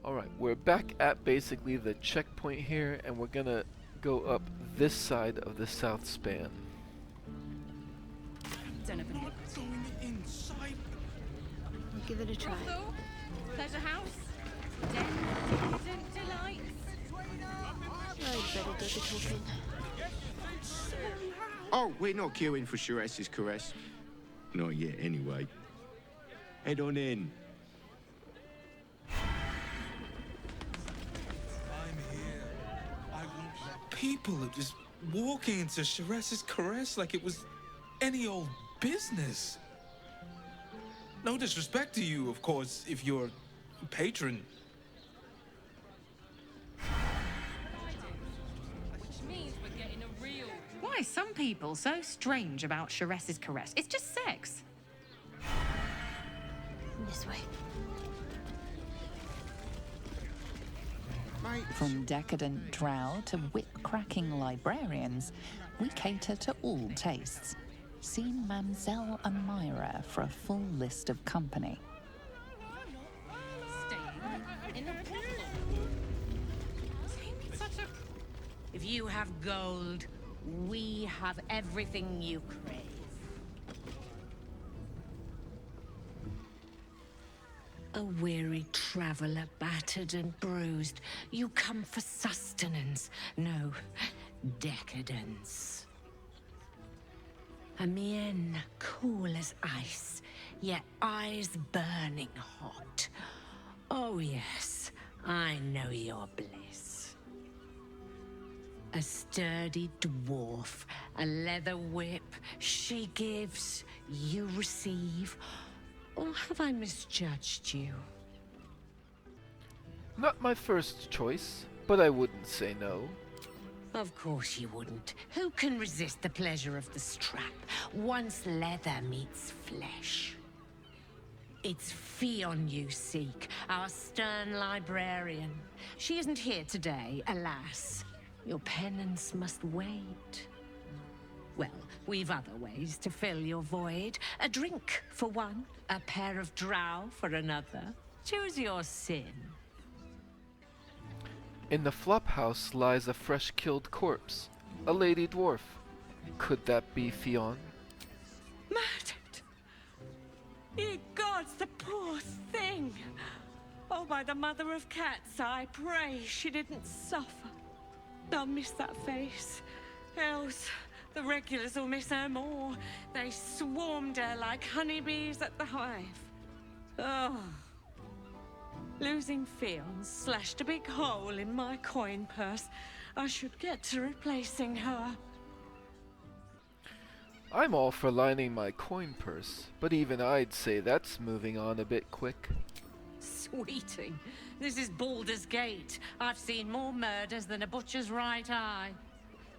Alright, we're back at basically the checkpoint here, and we're gonna go up this side of the south span. Don't open it. Going inside. We'll give it a try. Brothel, pleasure house, den, decadent delights. I'd better do the talking. Oh, we're not queuing for Sharess's caress. Not yet, anyway. Head on in. I'm here. I won't let people are just walking into Sharess's caress like it was any old business. No disrespect to you, of course, if you're a patron. Which means we're getting a real. Why are some people so strange about Sharess's caress? It's just sex. This way. Mate, From decadent drow to whip-cracking librarians, we cater to all tastes. See Mamselle and Myra for a full list of company. Staying in the brothel. Seems such a. If you have gold, we have everything you crave. A weary traveler, battered and bruised, you come for sustenance, no, decadence. A mien cool as ice, yet eyes burning hot. Oh yes, I know your bliss. A sturdy dwarf, a leather whip, she gives, you receive. Or have I misjudged you? Not my first choice, but I wouldn't say no. Of course you wouldn't. Who can resist the pleasure of the strap once leather meets flesh? It's Fionn you seek, our stern librarian. She isn't here today, alas. Your penance must wait. Well, we've other ways to fill your void. A drink for one, a pair of drow for another. Choose your sin. In the flophouse lies a fresh-killed corpse. A lady dwarf. Could that be Fionn? Murdered! Ye gods, the poor thing! Oh, by the mother of cats, I pray she didn't suffer. I'll miss that face. Else, the regulars will miss her more. They swarmed her like honeybees at the hive. Oh. Losing Fionn slashed a big hole in my coin purse. I should get to replacing her. I'm all for lining my coin purse, but even I'd say that's moving on a bit quick. Sweeting, this is Baldur's Gate. I've seen more murders than a butcher's right eye.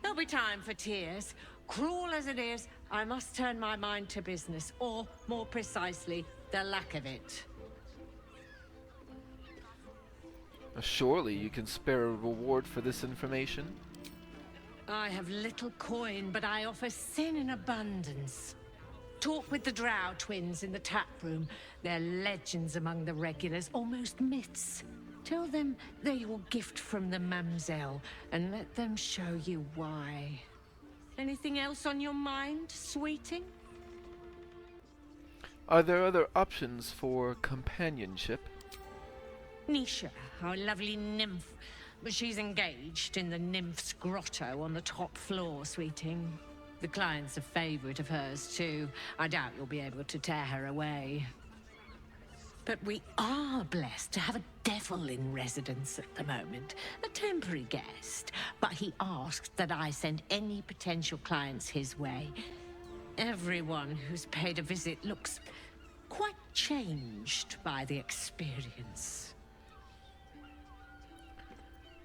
There'll be time for tears. Cruel as it is, I must turn my mind to business, or, more precisely, the lack of it. Surely you can spare a reward for this information? I have little coin, but I offer sin in abundance. Talk with the Drow twins in the tap room. They're legends among the regulars, almost myths. Tell them they're your gift from the Mamselle, and let them show you why. Anything else on your mind, sweeting? Are there other options for companionship? Nisha, our lovely nymph. But she's engaged in the nymph's grotto on the top floor, sweeting. The client's a favorite of hers, too. I doubt you'll be able to tear her away. But we are blessed to have a devil in residence at the moment. A temporary guest. But he asked that I send any potential clients his way. Everyone who's paid a visit looks quite changed by the experience.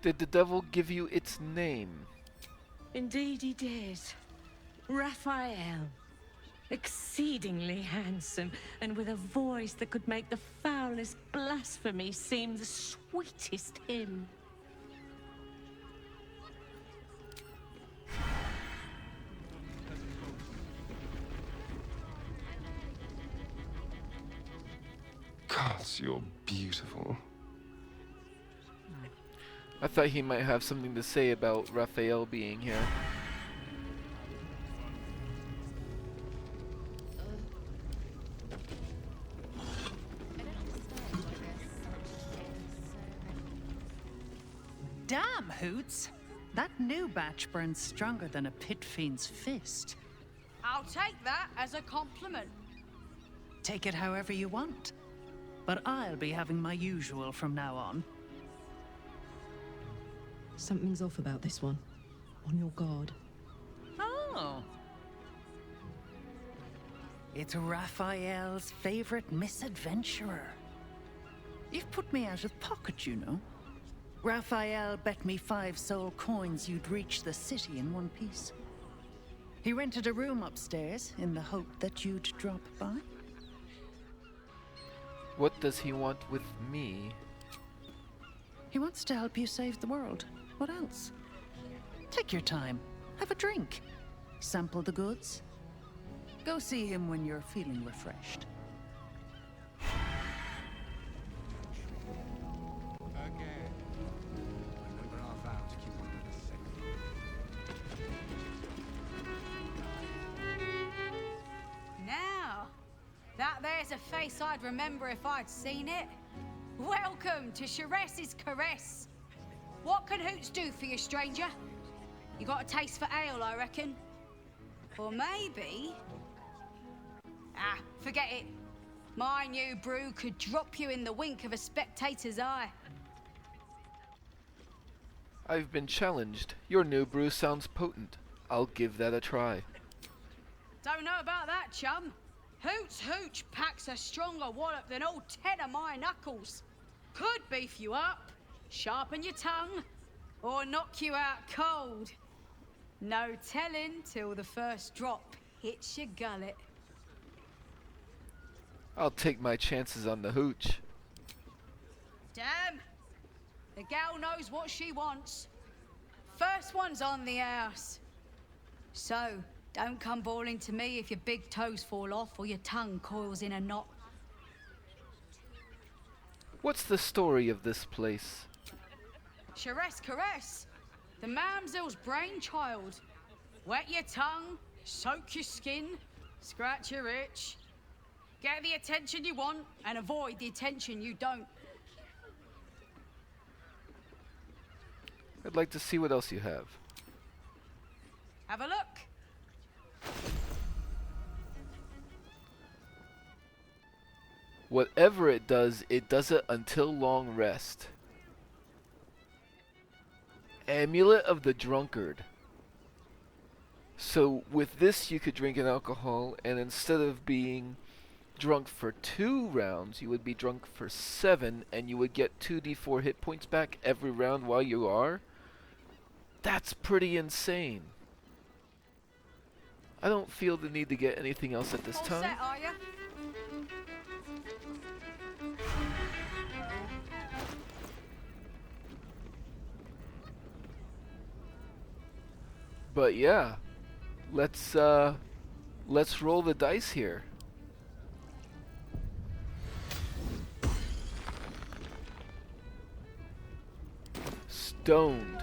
Did the devil give you its name? Indeed he did. Raphael. Exceedingly handsome, and with a voice that could make the foulest blasphemy seem the sweetest hymn. Gods, you're beautiful. I thought he might have something to say about Raphael being here. Damn, Hoots! That new batch burns stronger than a pit fiend's fist. I'll take that as a compliment. Take it however you want. But I'll be having my usual from now on. Something's off about this one. On your guard. Oh. It's Raphael's favorite misadventurer. You've put me out of pocket, you know. Raphael bet me 5 soul coins you'd reach the city in one piece. He rented a room upstairs in the hope that you'd drop by. What does he want with me? He wants to help you save the world. What else? Take your time. Have a drink. Sample the goods. Go see him when you're feeling refreshed. Now, that there's a face I'd remember if I'd seen it. Welcome to Sharess's Caress. What can Hoots do for you, stranger? You got a taste for ale, I reckon. Or maybe... Ah, forget it. My new brew could drop you in the wink of a spectator's eye. I've been challenged. Your new brew sounds potent. I'll give that a try. Don't know about that, chum. Hoots Hooch packs a stronger wallop than all 10 of my knuckles. Could beef you up, sharpen your tongue, or knock you out cold. No telling till the first drop hits your gullet. I'll take my chances on the hooch. Damn! The gal knows what she wants. First one's on the house. So, don't come bawling to me if your big toes fall off or your tongue coils in a knot. What's the story of this place? Sharess Caress, the mamsel's brainchild. Wet your tongue, soak your skin, scratch your itch. Get the attention you want and avoid the attention you don't. I'd like to see what else you have. Have a look. Whatever it does it until long rest. Amulet of the Drunkard. So with this you could drink an alcohol, and instead of being drunk for 2 rounds, you would be drunk for 7, and you would get 2d4 hit points back every round while you are. That's pretty insane. I don't feel the need to get anything else at this All time. set, are ya? But yeah, let's roll the dice here. Stoned.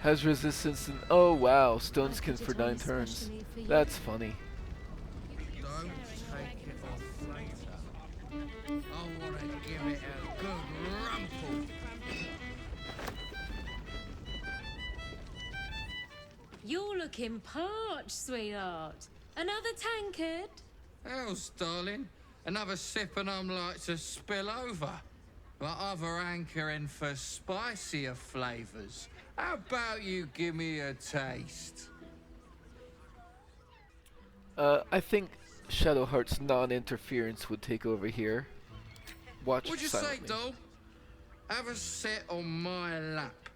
Has resistance and oh wow, stone skin for 9 turns. That's funny. Don't take it off later. I want to give it a good rumple. You're looking parched, sweetheart. Another tankard? Else, darling. Another sip and I'm like to spill over. But other hankering for spicier flavours. How about you give me a taste? I think Shadowheart's non-interference would take over here. Watch What'd you silently. say, doll? Have a sit on my lap.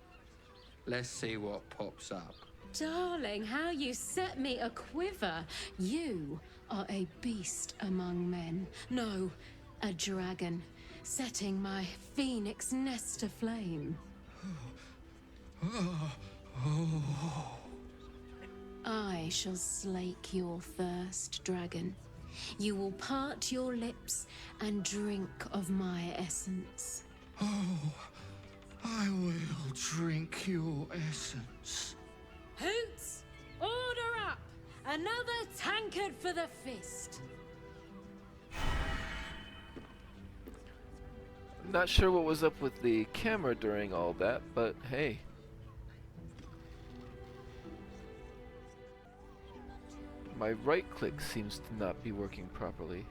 Let's see what pops up. Darling, how you set me a quiver. You are a beast among men. No, a dragon. setting my phoenix nest aflame. I shall slake your thirst, dragon. You will part your lips and drink of my essence. Oh, I will drink your essence. Hoots! Order up! Another tankard for the fist! Not sure what was up with the camera during all that, but hey. My right click seems to not be working properly.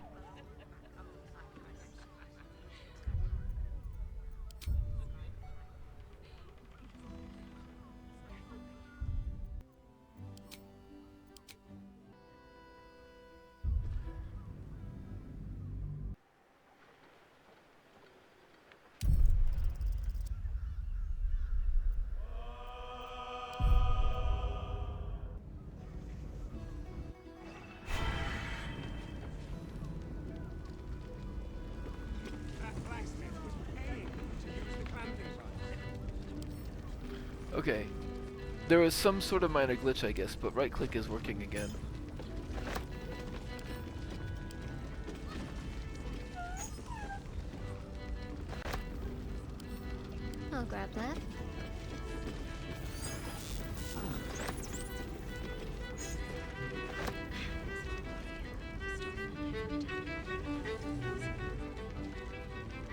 Okay. There was some sort of minor glitch, I guess, but right click is working again. I'll grab that.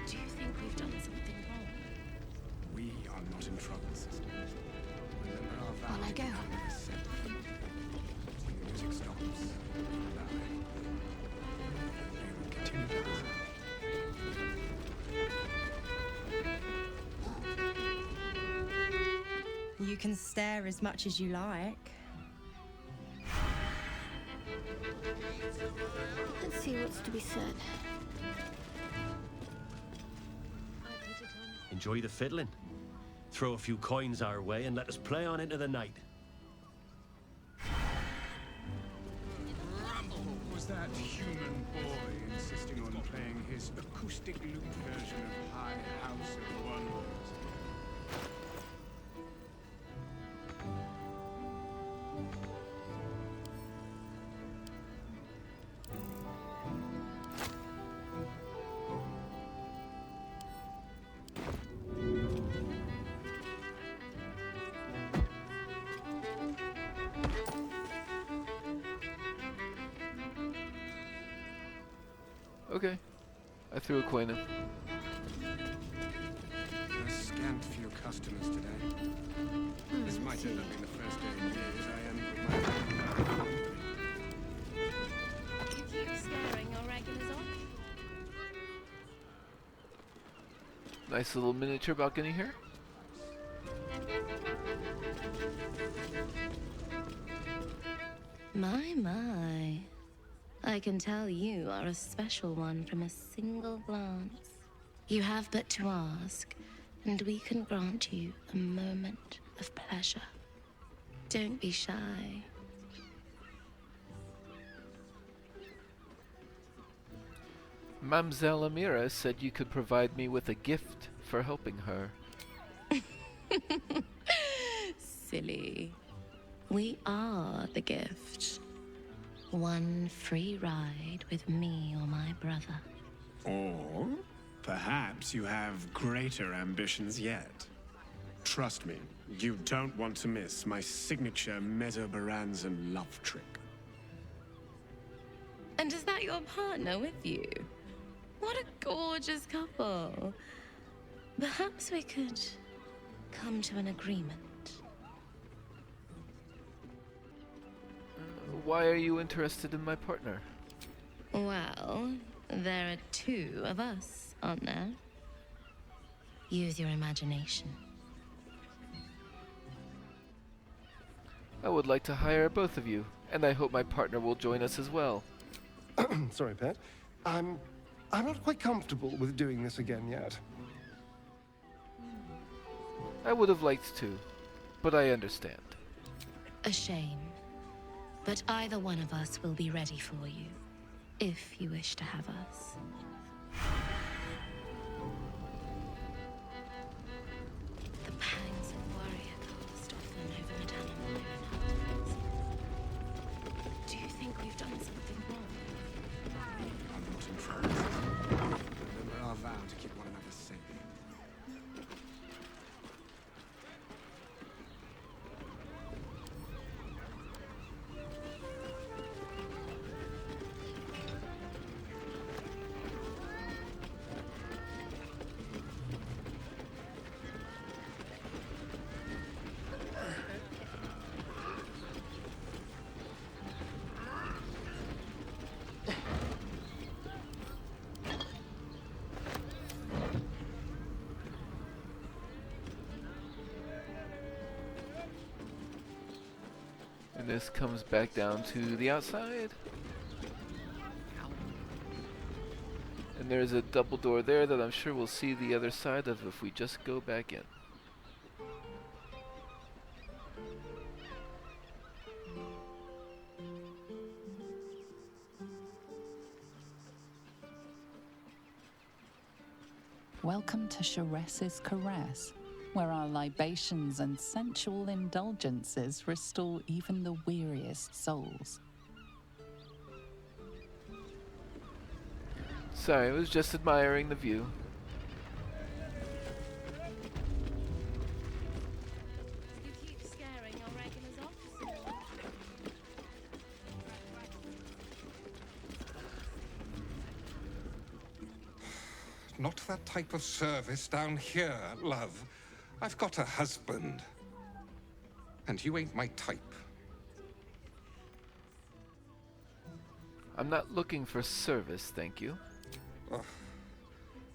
Do you think we've done something wrong? We are not in trouble, sister. Remember our vow. While I go. When the music stops, and we will continue to listen. You can stare as much as you like. Let's see what's to be said. Enjoy the fiddling. Throw a few coins our way and let us play on into the night. Was that human boy insisting on playing his acoustic lute version of High House of Wonders? Okay. I threw a coin in. A scant few customers today. This might end up being the first day in years I am with my... You keep scaring your regulars off? Nice little miniature balcony here. My. I can tell you are a special one from a single glance. You have but to ask, and we can grant you a moment of pleasure. Don't be shy. Mamselle Amira said you could provide me with a gift for helping her. Silly. We are the gift. One free ride with me or my brother. Or perhaps you have greater ambitions yet. Trust me, you don't want to miss my signature Mesobaranzan love trick. And is that your partner with you? What a gorgeous couple. Perhaps we could come to an agreement. Why are you interested in my partner? Well, there are two of us, aren't there? Use your imagination. I would like to hire both of you, and I hope my partner will join us as well. Sorry, Pet. I'm not quite comfortable with doing this again yet. I would have liked to, but I understand. A shame. But either one of us will be ready for you, if you wish to have us. And this comes back down to the outside. And there's a double door there that I'm sure we'll see the other side of if we just go back in. Welcome to Sharess's Caress, where our libations and sensual indulgences restore even the weariest souls. Sorry, I was just admiring the view. You keep scaring our regulars off. Not that type of service down here, love. I've got a husband. And you ain't my type. I'm not looking for service, thank you.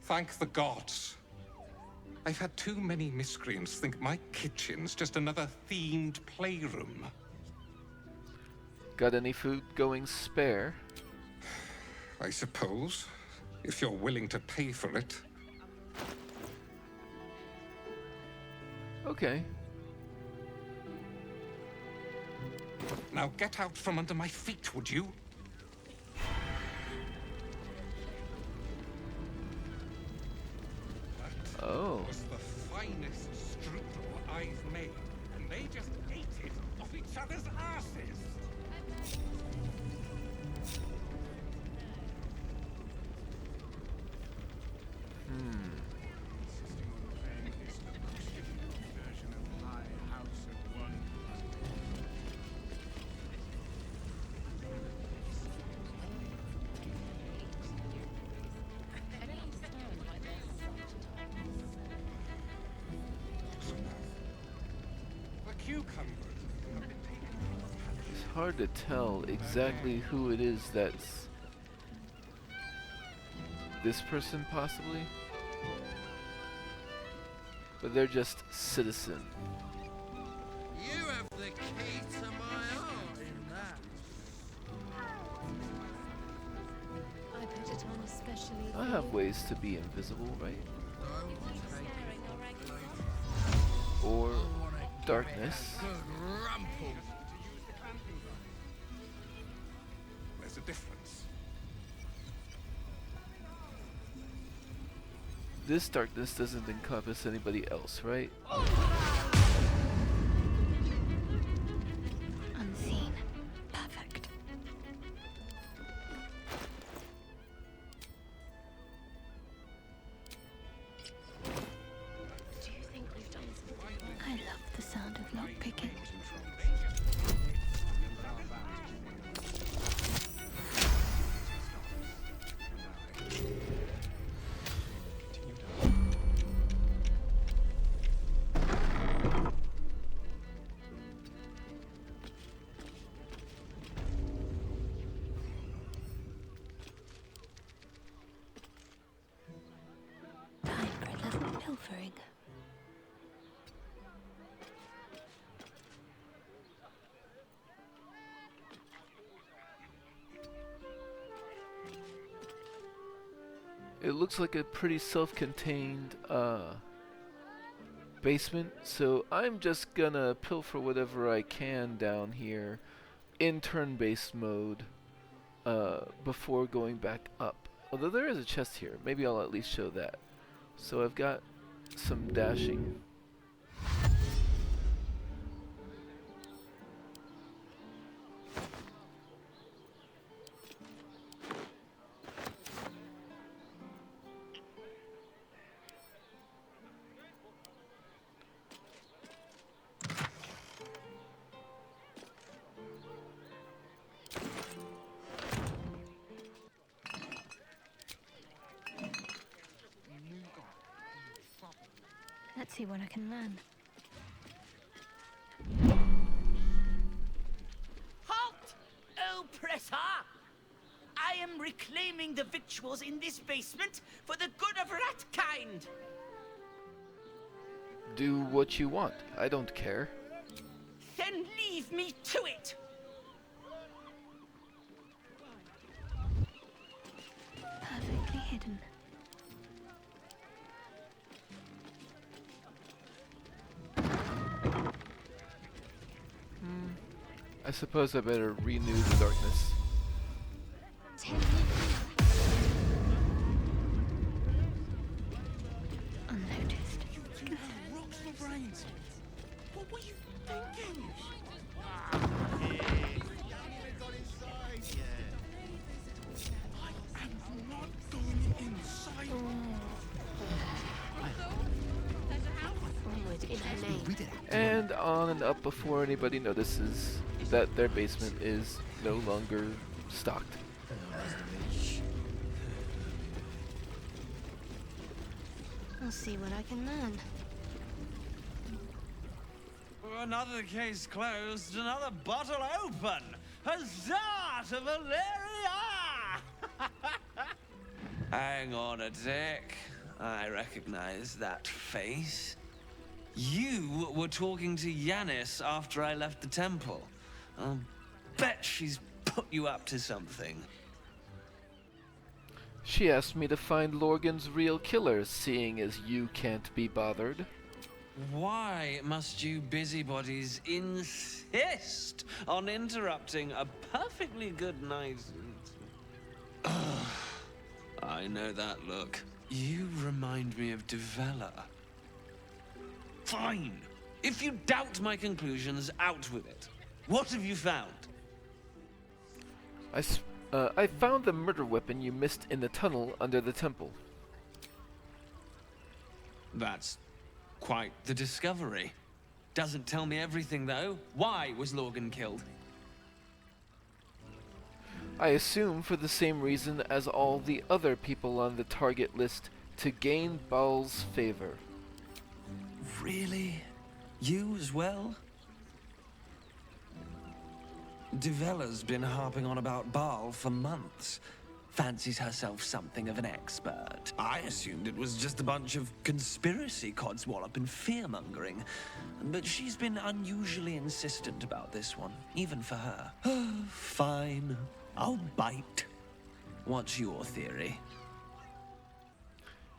Thank the gods. I've had too many miscreants think my kitchen's just another themed playroom. Got any food going spare? I suppose, if you're willing to pay for it. Okay. Now get out from under my feet, would you? Oh. Was the finest strudel I've made, and they just ate it off each other's asses. It's hard to tell exactly who it is that's this person, possibly. But they're just citizen. You have the key to my heart in that. I put it on especially. I have ways to be invisible, right? Or darkness. There's a difference. This darkness doesn't encompass anybody else, right? Unseen. Perfect. Do you think you've done something? I love the sound of lockpicking. Time for a little pilfering. It looks like a pretty self-contained basement, so I'm just gonna pilfer whatever I can down here in turn-based mode before going back up. Although there is a chest here, maybe I'll at least show that. So I've got some dashing. Let's see what I can learn. Halt, oppressor! I am reclaiming the victuals in this basement for the good of ratkind. Do what you want. I don't care. Then Leave me to it! Perfectly hidden. I suppose I better renew the darkness. Unnoticed. Rocks for brains. What were you thinking? I am not going inside. And on and up before anybody notices that their basement is no longer stocked. I'll see what I can learn. Another case closed, another bottle open. Huzzah to Valeria! Hang on a tick. I recognize that face. You were talking to Yanis after I left the temple. I'll bet she's put you up to something. She asked me to find Lorgan's real killer, seeing as you can't be bothered. Why must you busybodies insist on interrupting a perfectly good night? I know that look. You remind me of Devella. Fine. If you doubt my conclusions, out with it. What have you found? I found the murder weapon you missed in the tunnel under the temple. That's quite the discovery. Doesn't tell me everything, though. Why was Lorgan killed? I assume for the same reason as all the other people on the target list, to gain Baal's favor. Really? You as well? Devella's been harping on about Baal for months. Fancies herself something of an expert. I assumed it was just a bunch of conspiracy codswallop and fear-mongering. But she's been unusually insistent about this one, even for her. Fine. I'll bite. What's your theory?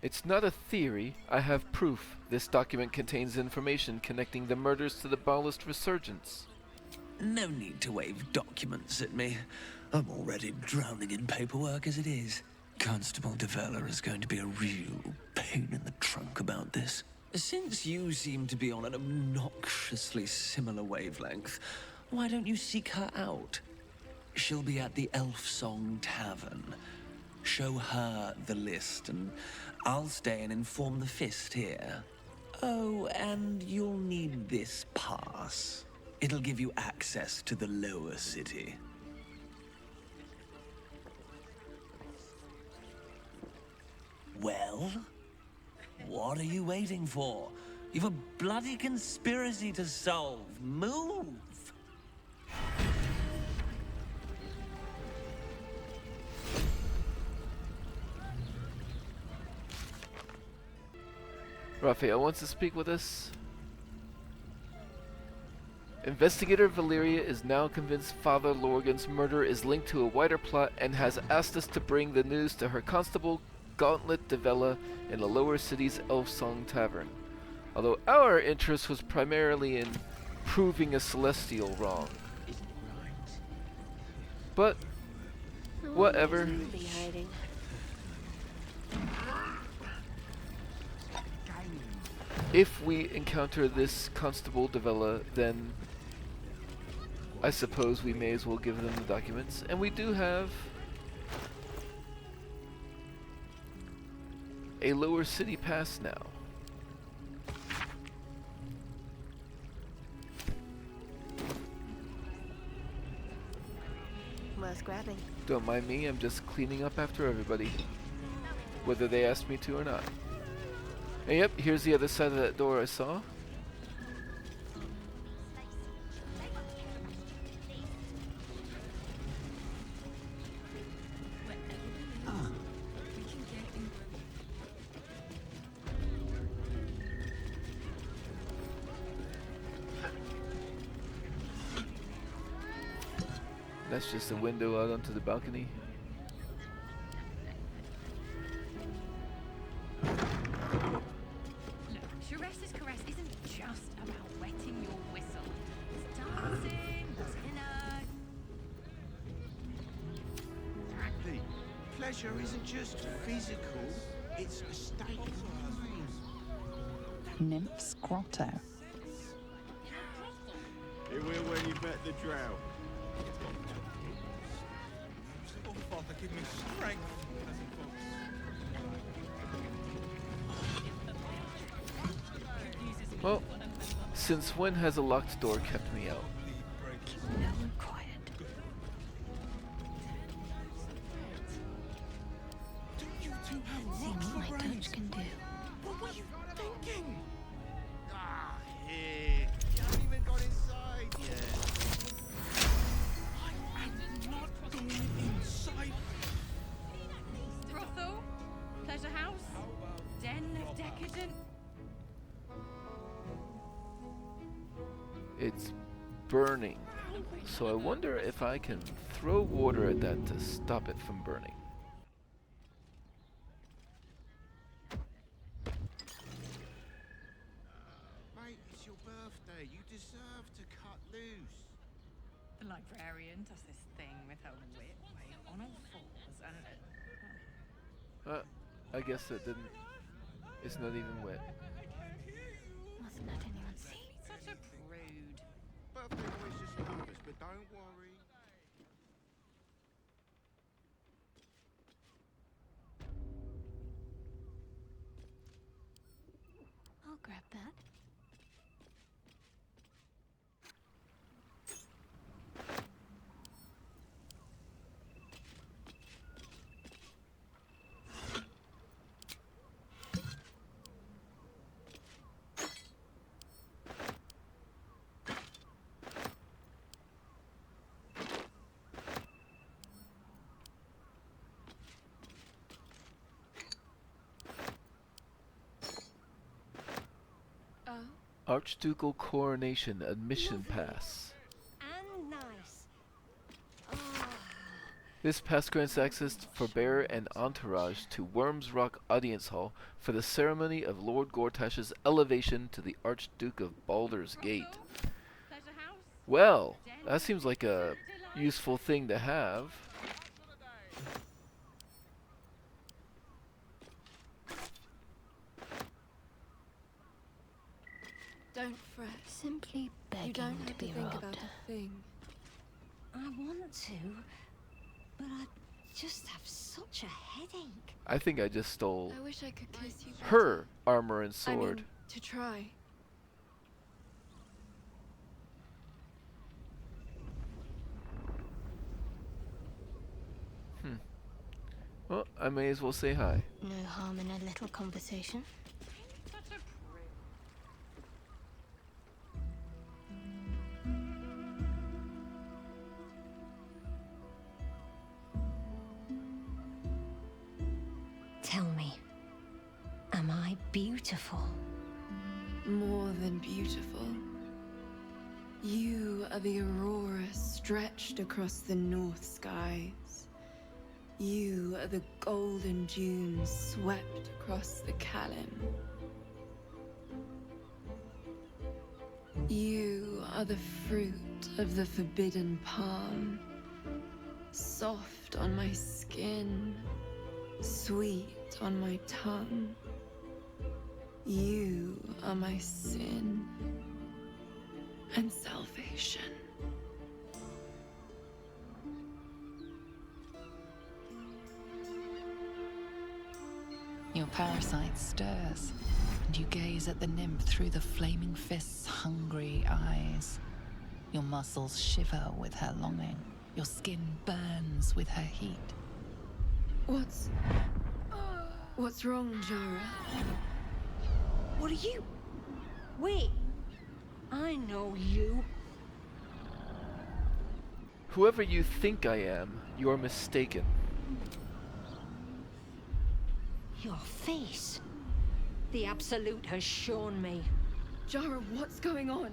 It's not a theory, I have proof. This document contains information connecting the murders to the Baalist resurgence. No need to wave documents at me. I'm already drowning in paperwork as it is. Constable Devella is going to be a real pain in the trunk about this. Since you seem to be on an obnoxiously similar wavelength, why don't you seek her out? She'll be at the Elf Song Tavern. Show her the list, and I'll stay and inform the Fist here. Oh, and you'll need this pass. It'll give you access to the lower city. Well, what are you waiting for? You've a bloody conspiracy to solve. Move! Raphael wants to speak with us. Investigator Valeria is now convinced Father Lorgan's murder is linked to a wider plot and has asked us to bring the news to her constable, Gauntlet Devella, in the lower city's Elf Song Tavern. Although our interest was primarily in proving a celestial wrong. But, whatever. If we encounter this Constable Devella, then I suppose we may as well give them the documents. And we do have a lower city pass now. Worth grabbing. Don't mind me, I'm just cleaning up after everybody, whether they asked me to or not. And yep, here's the other side of that door I saw. That's just a window out onto the balcony. Look, Shiress's caress isn't just about wetting your whistle. It's dancing, tenor. Exactly. Pleasure isn't just physical, it's a state of mind. Nymph's Grotto. It will when you've met the drow. Oh, Father, give me strength. Well, since when has a locked door kept me out? Keep no one quiet. You two have See rocks what for my brains. touch can do. What were you thinking? Ah, here. You haven't even got inside yet. I am not going inside. Brothel, pleasure house, den of decadent. It's burning. So I wonder if I can throw water at that to stop it from burning. Mate, it's your birthday. You deserve to cut loose. The librarian does this thing with her whip on all fours and I guess that didn't. It's not even wet. Mustn't let anyone see. such a prude. Birthday boy's just numbers, but don't worry. I'll grab that. Archducal Coronation Admission Pass. And nice. This pass grants access for bearer and entourage to Worms Rock Audience Hall for the ceremony of Lord Gortash's elevation to the Archduke of Baldur's Gate. Well, that seems like a useful thing to have. Don't fret. Simply begging You don't to have be to think robbed. about a thing. I want to, but I just have such a headache. I think I just stole I wish I could kiss you. her armor and I mean, sword. to try. Well, I may as well say hi. No harm in a little conversation. Tell me, am I beautiful? More than beautiful. You are the aurora stretched across the north skies. You are the golden dunes swept across the Kalim. You are the fruit of the forbidden palm, soft on my skin, sweet on my tongue. You are my sin and salvation. Your parasite stirs, and you gaze at the nymph through the flaming fist's hungry eyes. Your muscles shiver with her longing. Your skin burns with her heat. What's wrong, Jara? What are you? Wait, I know you. Whoever you think I am, you're mistaken. Your face. The Absolute has shown me. Jara, what's going on?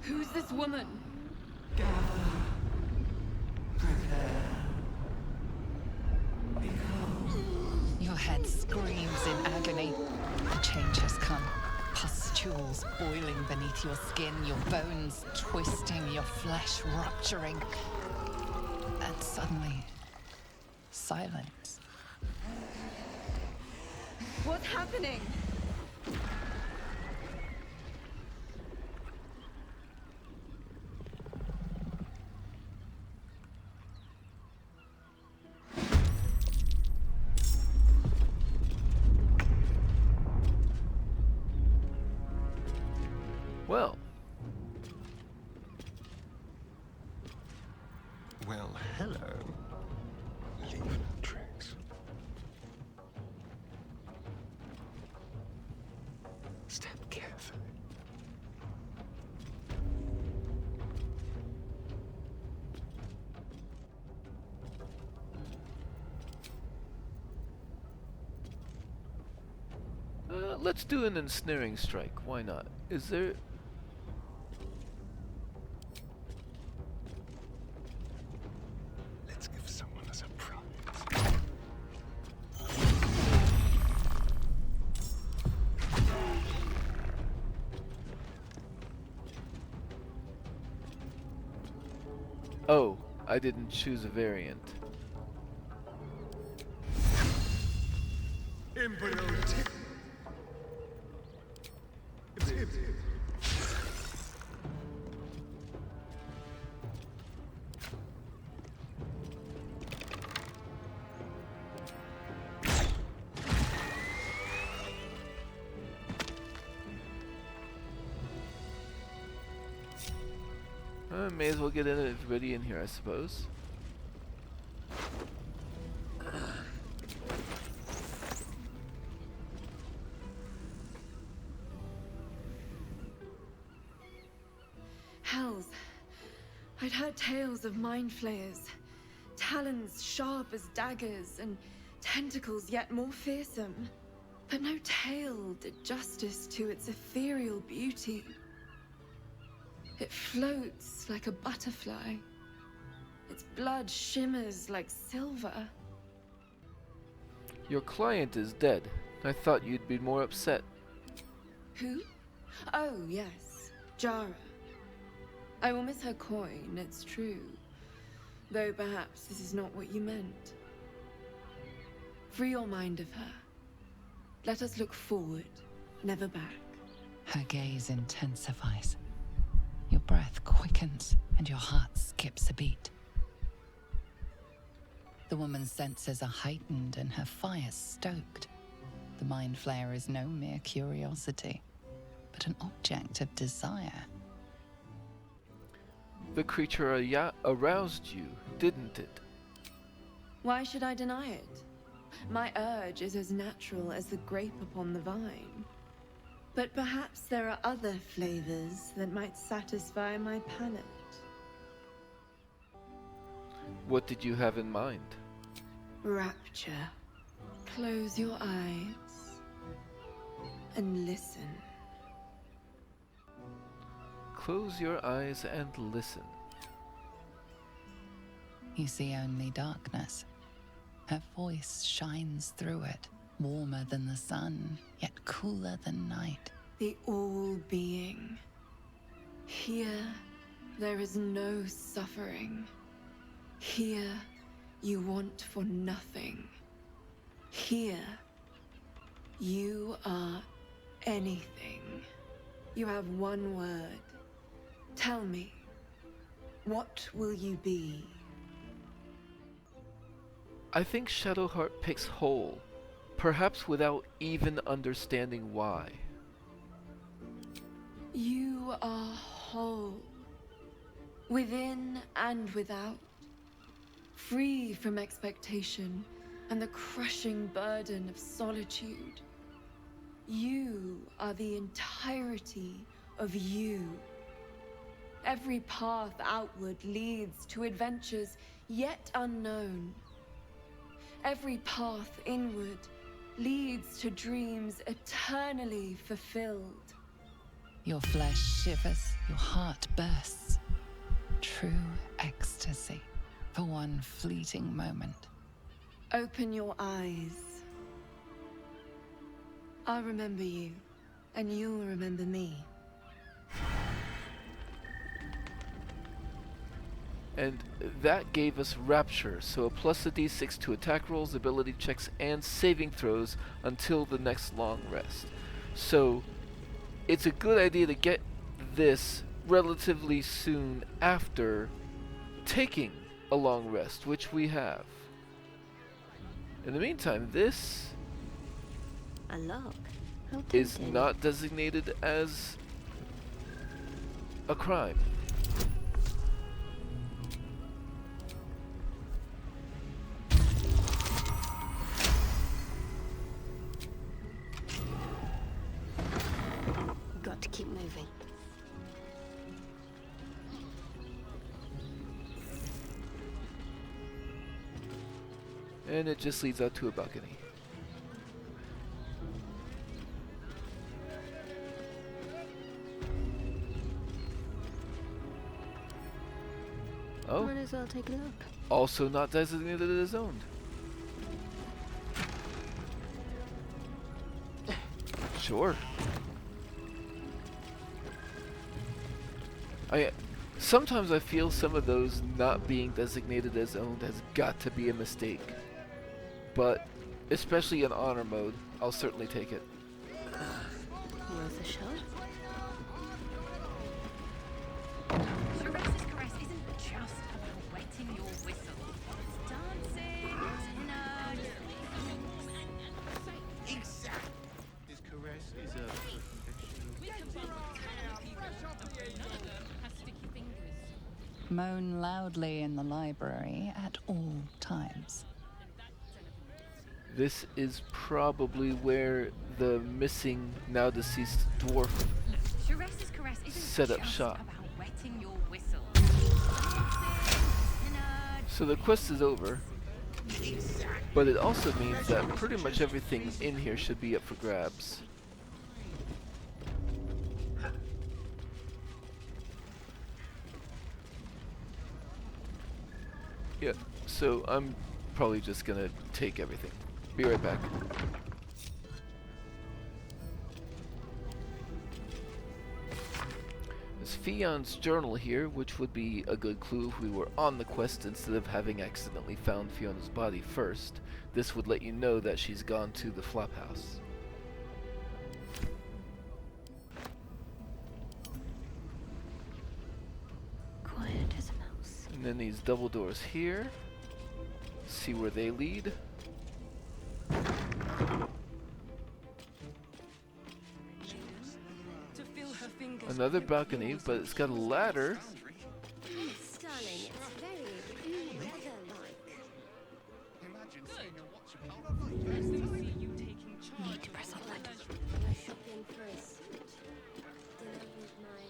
Who's this woman? pustules boiling beneath your skin, your bones twisting, your flesh rupturing. And suddenly, silence. What's happening? Well. Well, hello. Leave tricks. Step carefully. Let's do an ensnaring strike. Why not? Is there... Let's give someone a surprise. Oh, I didn't choose a variant. May as well get everybody in here, I suppose. Hells. I'd heard tales of mind flayers. Talons sharp as daggers and tentacles yet more fearsome. But no tale did justice to its ethereal beauty. It floats like a butterfly. Its blood shimmers like silver. Your client is dead. I thought you'd be more upset. Who? Oh, yes. Jara. I will miss her coin, it's true. Though perhaps this is not what you meant. Free your mind of her. Let us look forward, never back. Her gaze intensifies. Your breath quickens and your heart skips a beat. The woman's senses are heightened and her fire stoked. The mind flayer is no mere curiosity, but an object of desire. The creature aroused you, didn't it? Why should I deny it? My urge is as natural as the grape upon the vine. But perhaps there are other flavors that might satisfy my palate. What did you have in mind? Rapture. Close your eyes and listen. Close your eyes and listen. You see only darkness. Her voice shines through it, warmer than the sun, yet cooler than night. The all-being. Here, there is no suffering. Here, you want for nothing. Here, you are anything. You have one word. Tell me, what will you be? I think Shadowheart picks whole, perhaps without even understanding why. You are whole, within and without, free from expectation and the crushing burden of solitude. You are the entirety of you. Every path outward leads to adventures yet unknown. Every path inward leads to dreams eternally fulfilled. Your flesh shivers, your heart bursts. True ecstasy for one fleeting moment. Open your eyes. I'll remember you. And you'll remember me. And that gave us Rapture, so a plus a d6 to attack rolls, ability checks, and saving throws until the next long rest. So it's a good idea to get this relatively soon after taking a long rest, which we have. In the meantime, this A log. How is tempting. not designated as a crime. Got to keep moving. And it just leads out to a balcony. Oh, Might as well take a look. also not designated as owned. Sure. Sometimes I feel some of those not being designated as owned has got to be a mistake. But, especially in honor mode, I'll certainly take it. Worth a shot. Shiresi's caress isn't just about wetting your whistle. It's dancing, tenor. Exact. His caress is a Moan loudly in the library at all times. This is probably where the missing, now deceased dwarf Shiresi's caress isn't set up just shop. about wetting your whistle. So the quest is over, but it also means that pretty much everything in here should be up for grabs. Yeah, so I'm probably just gonna take everything. Be right back. There's Fion's journal here, which would be a good clue if we were on the quest instead of having accidentally found Fiona's body first. This would let you know that she's gone to the flop house. Quiet as a mouse. And then these double doors here. See where they lead. Another balcony, but it's got a ladder. Stunning. It's very Need to press on that. You're shopping for a suit. Dinner with my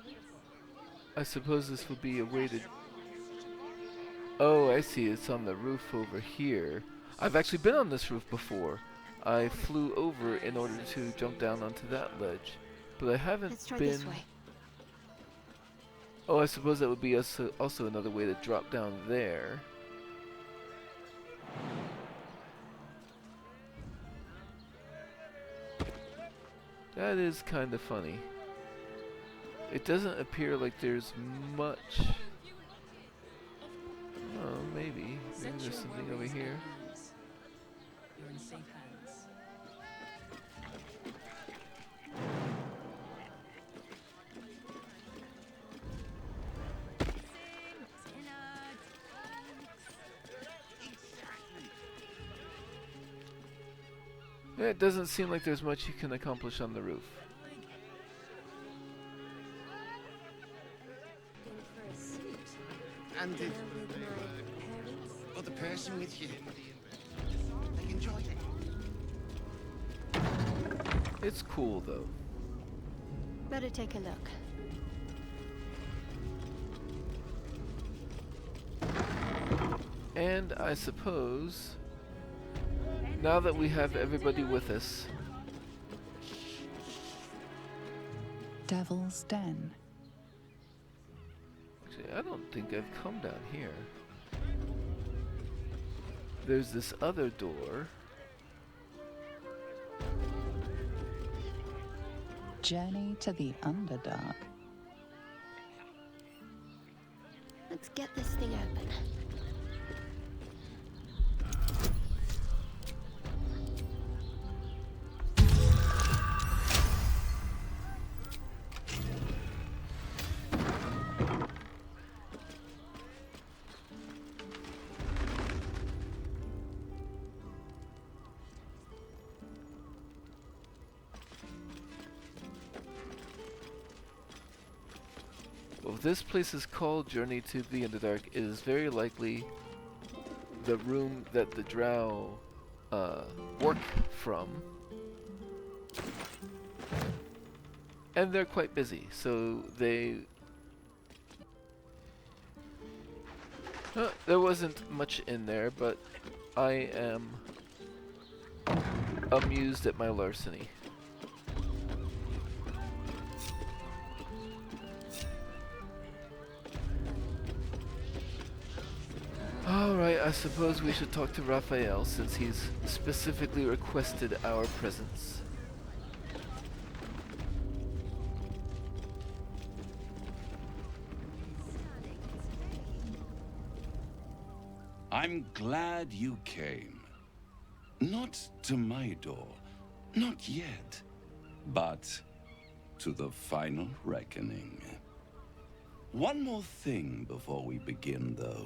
parents. I suppose this would be a way to... Oh, I see. It's on the roof over here. I've actually been on this roof before. I flew over in order to jump down onto that ledge. But I haven't Let's try been... this way. Oh, I suppose that would be also another way to drop down there. That is kind of funny. It doesn't appear like there's much... Oh, maybe. Maybe there's something over here. You're in safe hands. Yeah, it doesn't seem like there's much you can accomplish on the roof. And the other person with you. They enjoyed it. It's cool though. Better take a look. And I suppose, now that we have everybody with us, Devil's Den. actually, I don't think I've come down here. There's this other door. Journey to the Underdark. Let's get this thing open. Well, if this place is called Journey to the Underdark, it is very likely the room that the Drow work from. And they're quite busy, so they... there wasn't much in there, but I am amused at my larceny. Alright, I suppose we should talk to Raphael since he's specifically requested our presence. I'm glad you came. Not to my door, not yet, but to the final reckoning. One more thing before we begin, though.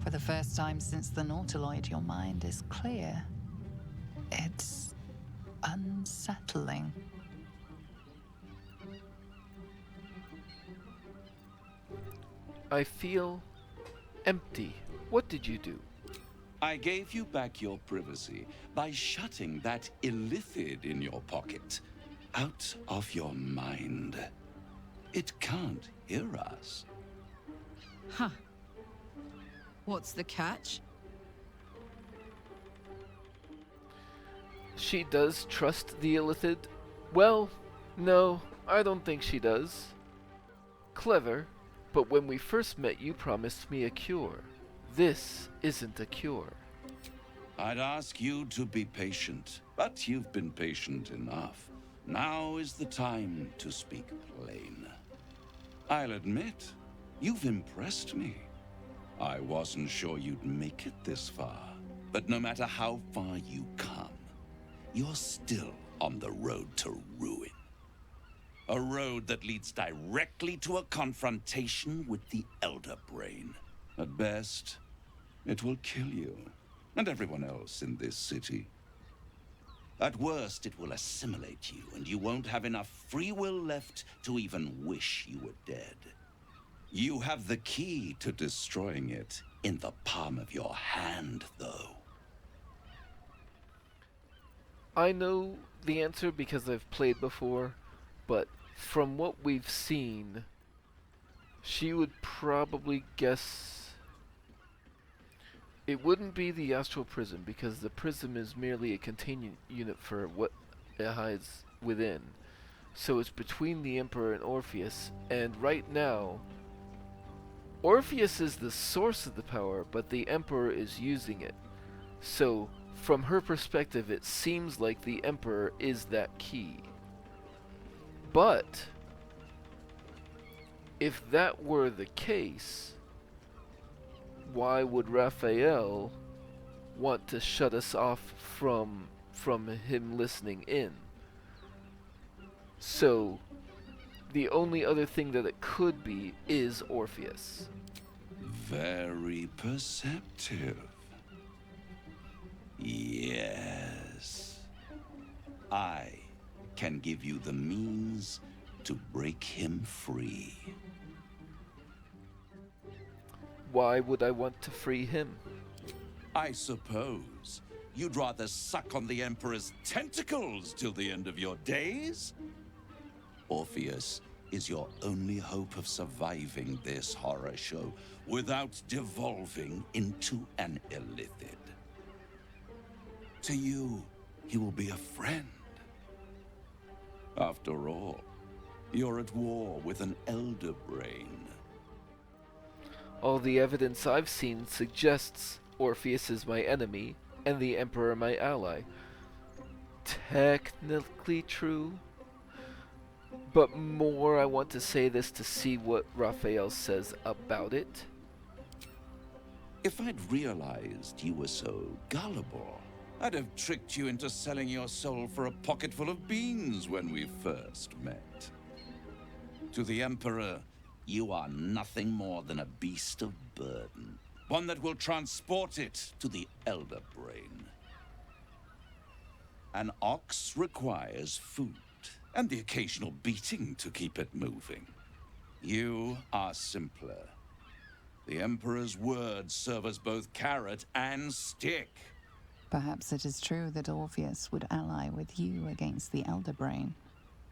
For the first time since the Nautiloid, your mind is clear. It's unsettling. I feel empty. What did you do? I gave you back your privacy by shutting that illithid in your pocket out of your mind. It can't hear us. Huh. What's the catch? She does trust the illithid? Well, no, I don't think she does. Clever, but when we first met you promised me a cure. This isn't a cure. I'd ask you to be patient, but you've been patient enough. Now is the time to speak plain. I'll admit, you've impressed me. I wasn't sure you'd make it this far, but no matter how far you come, you're still on the road to ruin. A road that leads directly to a confrontation with the Elder Brain. At best, it will kill you, and everyone else in this city. At worst, it will assimilate you, and you won't have enough free will left to even wish you were dead. You have the key to destroying it in the palm of your hand, though. I know the answer because I've played before, but from what we've seen, she would probably guess it wouldn't be the astral prism, because the prism is merely a containment unit for what it hides within. So it's between the Emperor and Orpheus, and right now Orpheus is the source of the power, but the Emperor is using it. So, from her perspective, it seems like the Emperor is that key. But, if that were the case, why would Raphael want to shut us off from him listening in? So, the only other thing that it could be is Orpheus. Very perceptive. Yes. I can give you the means to break him free. Why would I want to free him? I suppose you'd rather suck on the Emperor's tentacles till the end of your days? Orpheus is your only hope of surviving this horror show without devolving into an illithid. To you, he will be a friend. After all, you're at war with an elder brain. All the evidence I've seen suggests Orpheus is my enemy and the Emperor my ally. Technically true, but more I want to say this to see what Raphael says about it. If I'd realized you were so gullible, I'd have tricked you into selling your soul for a pocketful of beans when we first met. To the Emperor, you are nothing more than a beast of burden, one that will transport it to the Elder Brain. An ox requires food, and the occasional beating to keep it moving. You are simpler. The Emperor's words serve as both carrot and stick. Perhaps it is true that Orpheus would ally with you against the Elder Brain.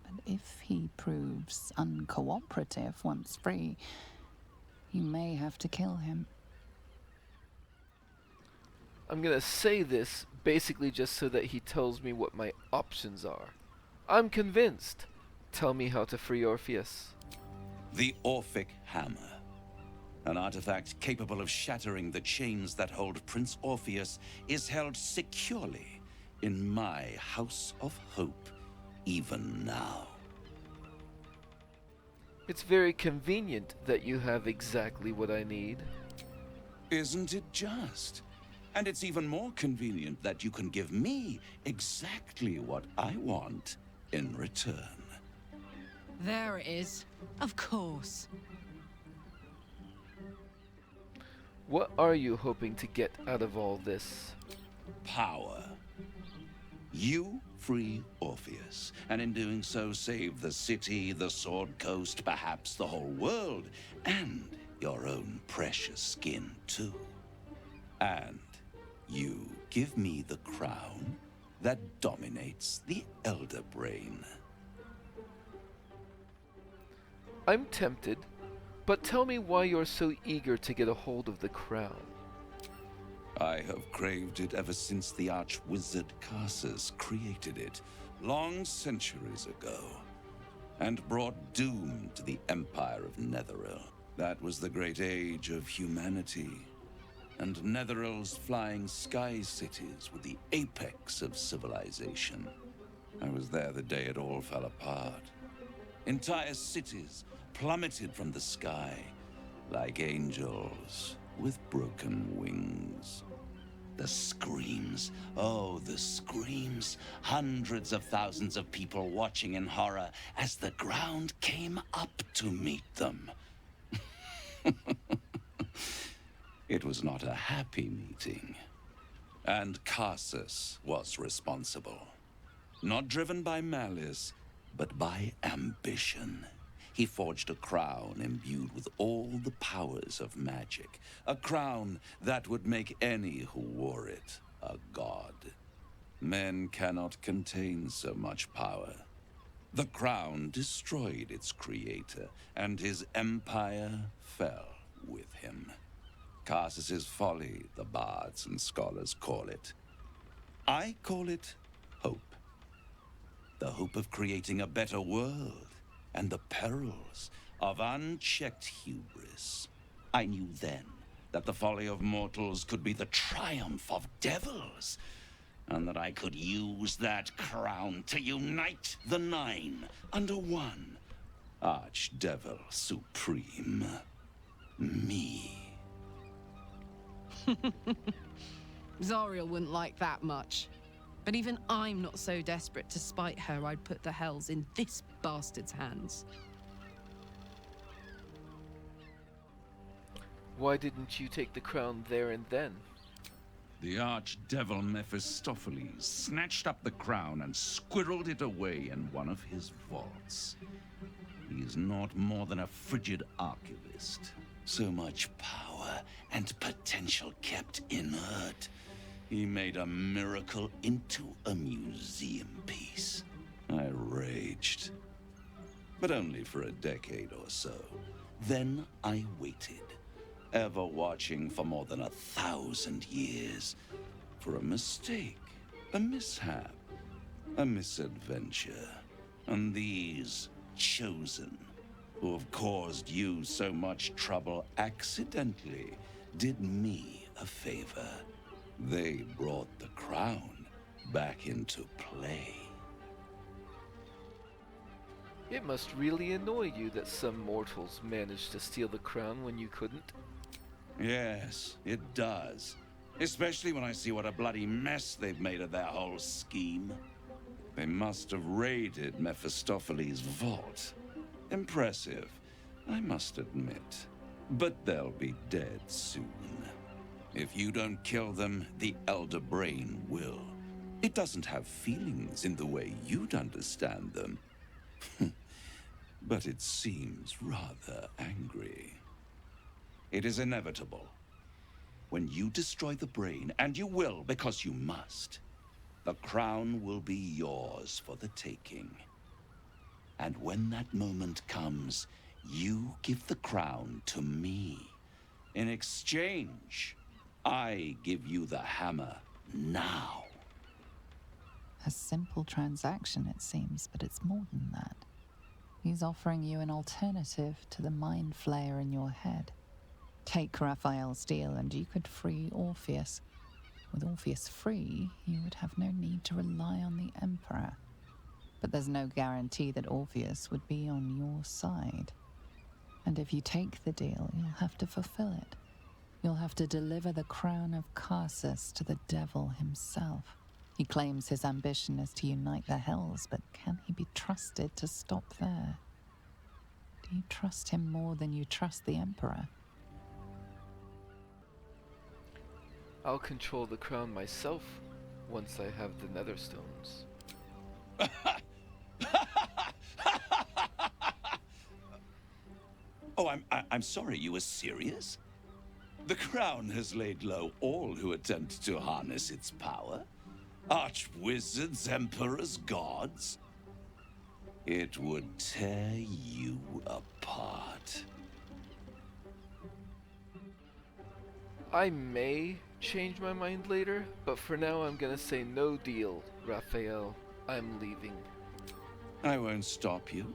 But if he proves uncooperative once free, you may have to kill him. I'm gonna say this basically just so that he tells me what my options are. I'm convinced. Tell me how to free Orpheus. The Orphic Hammer. An artifact capable of shattering the chains that hold Prince Orpheus is held securely in my House of Hope, even now. It's very convenient that you have exactly what I need. Isn't it just? And it's even more convenient that you can give me exactly what I want in return. There it is. Of course. What are you hoping to get out of all this? Power. You free Orpheus, and in doing so save the city, the Sword Coast, perhaps the whole world, and your own precious skin too. And you give me the crown that dominates the Elder Brain. I'm tempted, but tell me why you're so eager to get a hold of the crown. I have craved it ever since the arch-wizard Karsus created it, long centuries ago, and brought doom to the Empire of Netheril. That was the great age of humanity, and Netheril's flying sky cities were the apex of civilization. I was there the day it all fell apart. Entire cities plummeted from the sky like angels with broken wings. The screams, oh, the screams. Hundreds of thousands of people watching in horror as the ground came up to meet them. It was not a happy meeting. And Karsus was responsible. Not driven by malice, but by ambition. He forged a crown imbued with all the powers of magic. A crown that would make any who wore it a god. Men cannot contain so much power. The crown destroyed its creator, and his empire fell with him. Karsus's folly, the bards and scholars call it. I call it hope. The hope of creating a better world. And the perils of unchecked hubris. I knew then that the folly of mortals could be the triumph of devils, and that I could use that crown to unite the Nine under one Archdevil Supreme. Me. Zariel wouldn't like that much. But even I'm not so desperate to spite her I'd put the hells in this bastard's hands. Why didn't you take the crown there and then? The archdevil Mephistopheles snatched up the crown and squirreled it away in one of his vaults. He is not more than a frigid archivist. So much power and potential kept inert. He made a miracle into a museum piece. I raged. But only for a decade or so. Then I waited, ever watching for more than 1,000 years. For a mistake, a mishap, a misadventure. And these chosen, who have caused you so much trouble accidentally, did me a favor. They brought the crown back into play. It must really annoy you that some mortals managed to steal the crown when you couldn't. Yes, it does. Especially when I see what a bloody mess they've made of their whole scheme. They must have raided Mephistopheles' vault. Impressive, I must admit. But they'll be dead soon. If you don't kill them, the Elder Brain will. It doesn't have feelings in the way you'd understand them. But it seems rather angry. It is inevitable. When you destroy the brain, and you will because you must, the crown will be yours for the taking. And when that moment comes, you give the crown to me. In exchange, I give you the hammer now. A simple transaction, it seems, but it's more than that. He's offering you an alternative to the mind flayer in your head. Take Raphael's deal and you could free Orpheus. With Orpheus free, you would have no need to rely on the Emperor. But there's no guarantee that Orpheus would be on your side. And if you take the deal, you'll have to fulfill it. You'll have to deliver the crown of Karsus to the devil himself. He claims his ambition is to unite the Hells, but can he be trusted to stop there? Do you trust him more than you trust the Emperor? I'll control the crown myself once I have the Netherstones. Oh, I'm sorry, you were serious? The crown has laid low all who attempt to harness its power. Archwizards, emperors, gods. It would tear you apart. I may change my mind later, but for now I'm gonna say no deal, Raphael. I'm leaving. I won't stop you.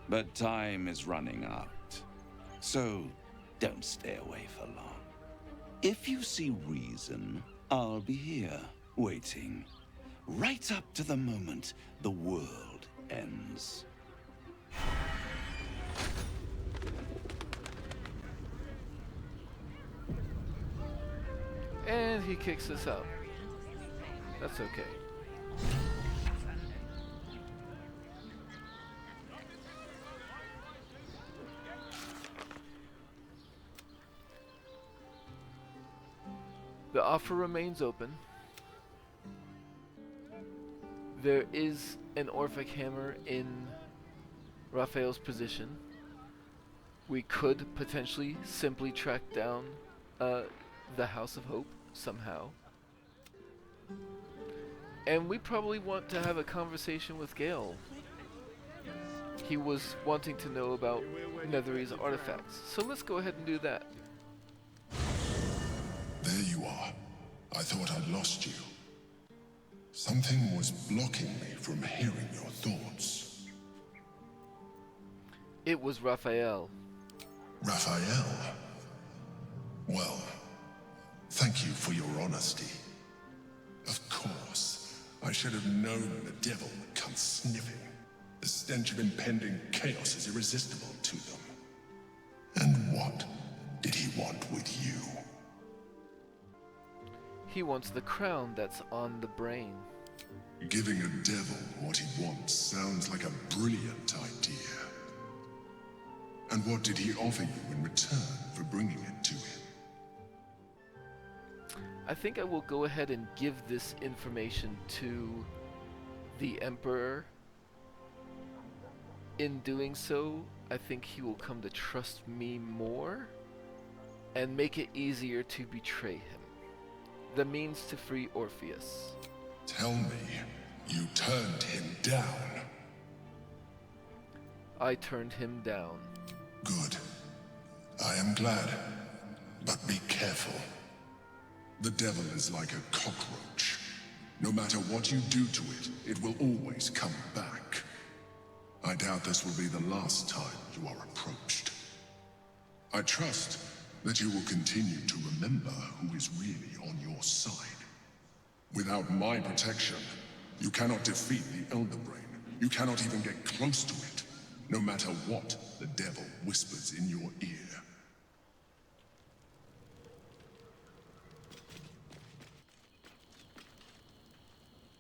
But time is running out. So don't stay away for long. If you see reason, I'll be here, waiting. Right up to the moment the world ends. And he kicks us out. That's okay. The offer remains open. There is an Orphic hammer in Raphael's position. We could potentially simply track down the House of Hope somehow. And we probably want to have a conversation with Gale. He was wanting to know about Netherese artifacts, so let's go ahead and do that. There you are. I thought I'd lost you. Something was blocking me from hearing your thoughts. It was Raphael. Raphael? Well, thank you for your honesty. Of course, I should have known the devil would come sniffing. The stench of impending chaos is irresistible to them. And what did he want with you? He wants the crown that's on the brain. Giving a devil what he wants sounds like a brilliant idea. And what did he offer you in return for bringing it to him? I think I will go ahead and give this information to the Emperor. In doing so, I think he will come to trust me more and make it easier to betray him. The means to free Orpheus. Tell me, you turned him down. I turned him down. Good. I am glad. But be careful. The devil is like a cockroach. No matter what you do to it, it will always come back. I doubt this will be the last time you are approached. I trust that you will continue to remember who is really on your side. Without my protection, you cannot defeat the Elder Brain. You cannot even get close to it, no matter what the devil whispers in your ear.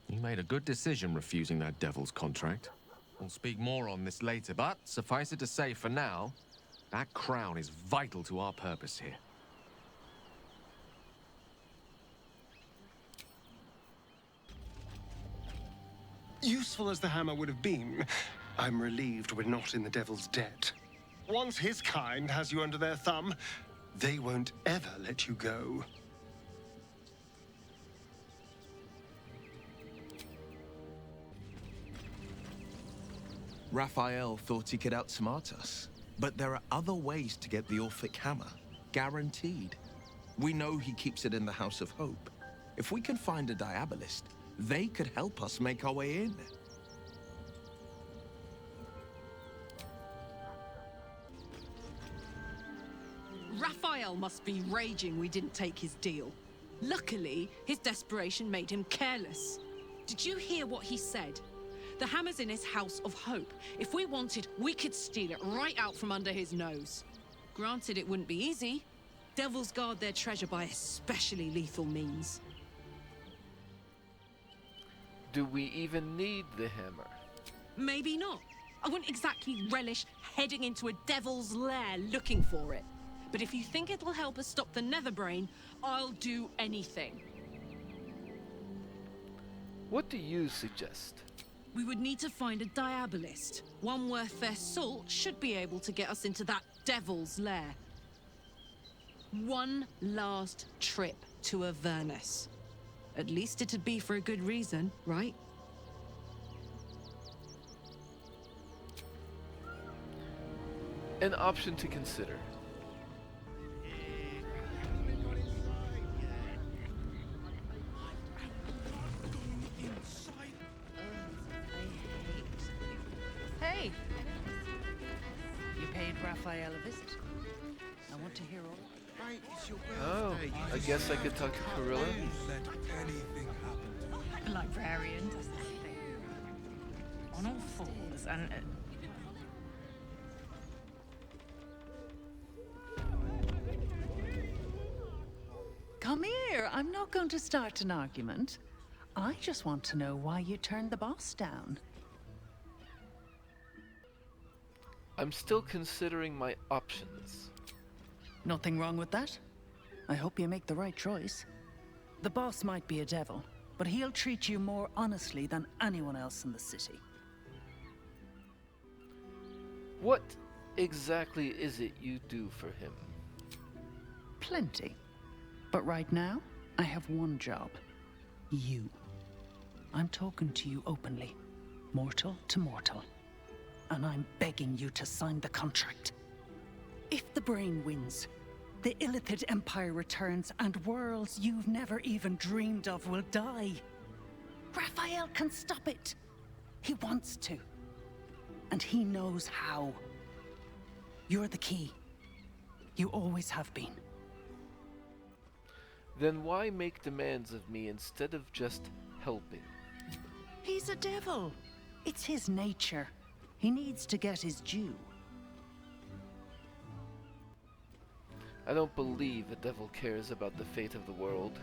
You made a good decision refusing that devil's contract. We'll speak more on this later, but suffice it to say for now, that crown is vital to our purpose here. Useful as the hammer would have been, I'm relieved we're not in the devil's debt. Once his kind has you under their thumb, they won't ever let you go. Raphael thought he could outsmart us, but there are other ways to get the Orphic hammer, guaranteed. We know he keeps it in the House of Hope. If we can find a Diabolist, they could help us make our way in. Raphael must be raging we didn't take his deal. Luckily, his desperation made him careless. Did you hear what he said? The hammer's in his House of Hope. If we wanted, we could steal it right out from under his nose. Granted, it wouldn't be easy. Devils guard their treasure by especially lethal means. Do we even need the hammer? Maybe not. I wouldn't exactly relish heading into a devil's lair looking for it. But if you think it'll help us stop the Netherbrain, I'll do anything. What do you suggest? We would need to find a Diabolist. One worth their salt should be able to get us into that devil's lair. One last trip to Avernus. At least it'd be for a good reason, right? An option to consider. Hey! You paid Raphael a visit. I want to hear all. Mate, it's your Oh, birthday. I guess I could talk to Korrilla. Let anything happen. Librarian does nothing. On all fours and... Come here. I'm not going to start an argument. I just want to know why you turned the boss down. I'm still considering my options. Nothing wrong with that. I hope you make the right choice. The boss might be a devil, but he'll treat you more honestly than anyone else in the city. What exactly is it you do for him? Plenty. But right now, I have one job. You. I'm talking to you openly. Mortal to mortal. And I'm begging you to sign the contract. If the brain wins, the Illithid Empire returns and worlds you've never even dreamed of will die. Raphael can stop it. He wants to. And he knows how. You're the key. You always have been. Then why make demands of me instead of just helping? He's a devil. It's his nature. He needs to get his due. I don't believe a devil cares about the fate of the world.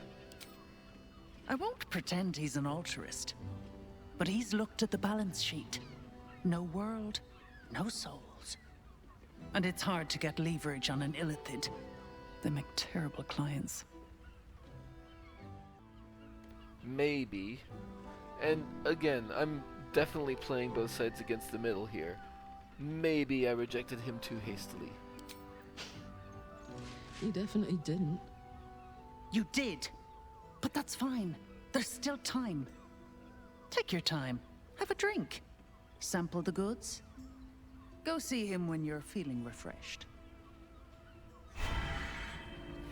I won't pretend he's an altruist, but he's looked at the balance sheet. No world, no souls. And it's hard to get leverage on an Illithid. They make terrible clients. Maybe. And again, I'm definitely playing both sides against the middle here. Maybe I rejected him too hastily. You definitely didn't. You did. But that's fine. There's still time. Take your time. Have a drink. Sample the goods. Go see him when you're feeling refreshed.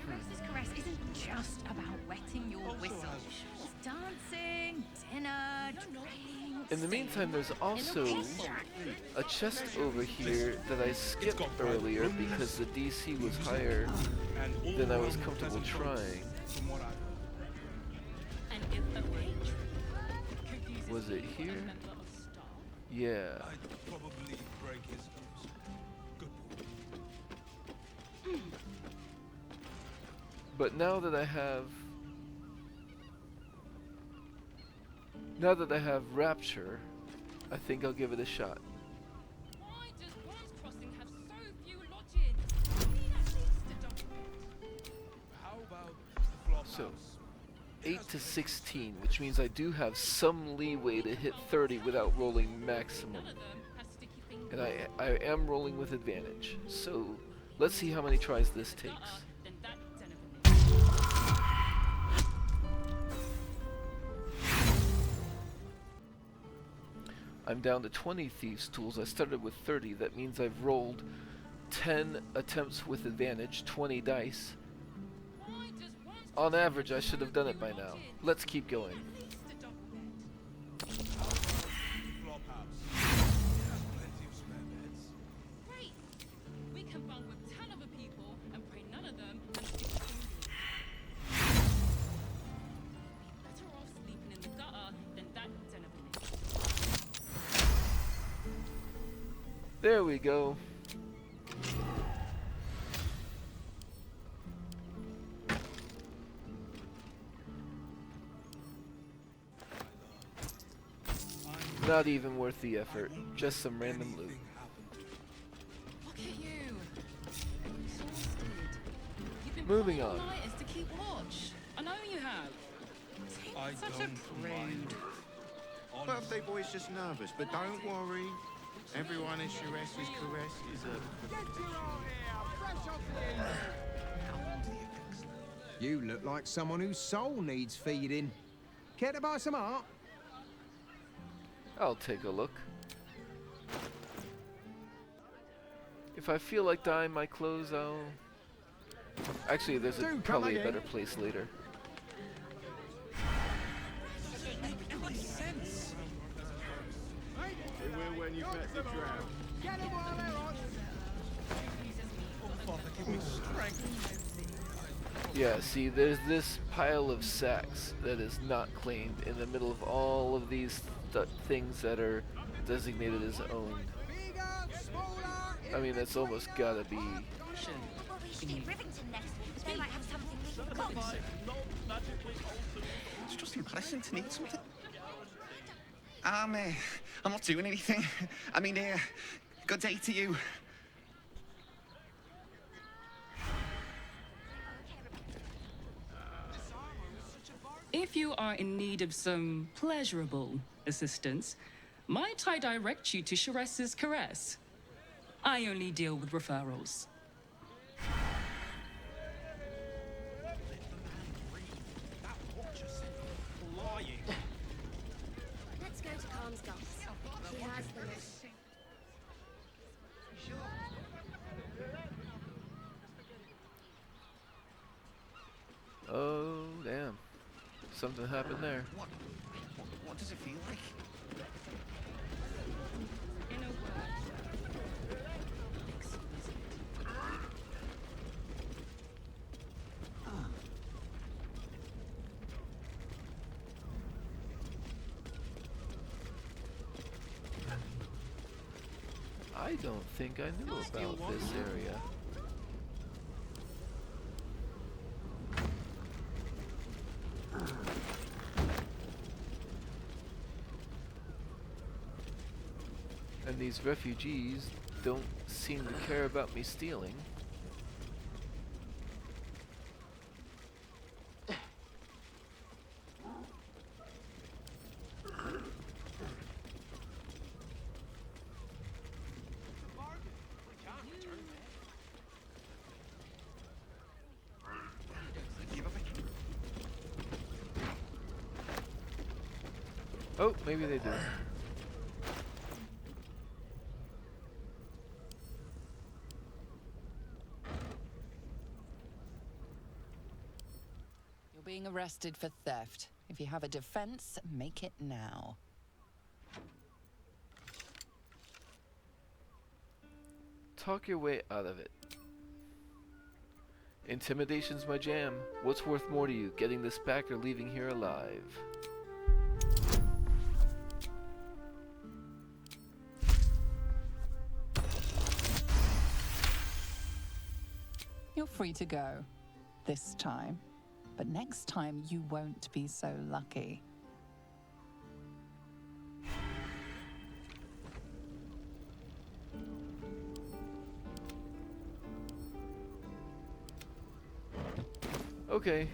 Caress's caress isn't just about wetting your whistle. It's Dancing, dinner, drinks. In the meantime, there's also a chest over here that I skipped earlier because the DC was higher than I was comfortable trying. Was it here? Yeah. But now that I have Rapture, I think I'll give it a shot. So, 8 to 16, which means I do have some leeway to hit 30 without rolling maximum. And I am rolling with advantage. So, let's see how many tries this takes. I'm down to 20 Thieves' Tools. I started with 30. That means I've rolled 10 attempts with advantage, 20 dice. On average, I should have done it by now. Let's keep going. Great! We can bunk with 10 other people and pray none of them and stick to better off sleeping in the gutter than that den of a There we go. Not even worth the effort. Just some random loot. Look at you. Moving on. Is to keep watch. I know you have. Such a prude. Birthday boy's just nervous, but don't worry. Everyone in Shiresi's caress is a... You look like someone whose soul needs feeding. Care to buy some art? I'll take a look. If I feel like dyeing my clothes, I'll... Actually, there's probably a better place later. It makes sense. It will when you bet the drought. Get them while they're on. Oh, Father, give me strength. Yeah, see, there's this pile of sacks that is not claimed in the middle of all of these things that are designated as owned. I mean, that's almost gotta be... Well, we should get Rivington next. They might have something we can cook. It's just embarrassing to need something. I'm not doing anything. I mean, good day to you. If you are in need of some pleasurable assistance, might I direct you to Shiresi's Caress? I only deal with referrals. Let's go to Karm's Garms. He has them. Oh, damn. Something happened there. What does it feel like? I don't think I knew about this area. And these refugees don't seem to care about me stealing. Oh, maybe they do. You're being arrested for theft. If you have a defense, make it now. Talk your way out of it. Intimidation's my jam. What's worth more to you, getting this back or leaving here alive? You're free to go. This time. But next time you won't be so lucky. Okay.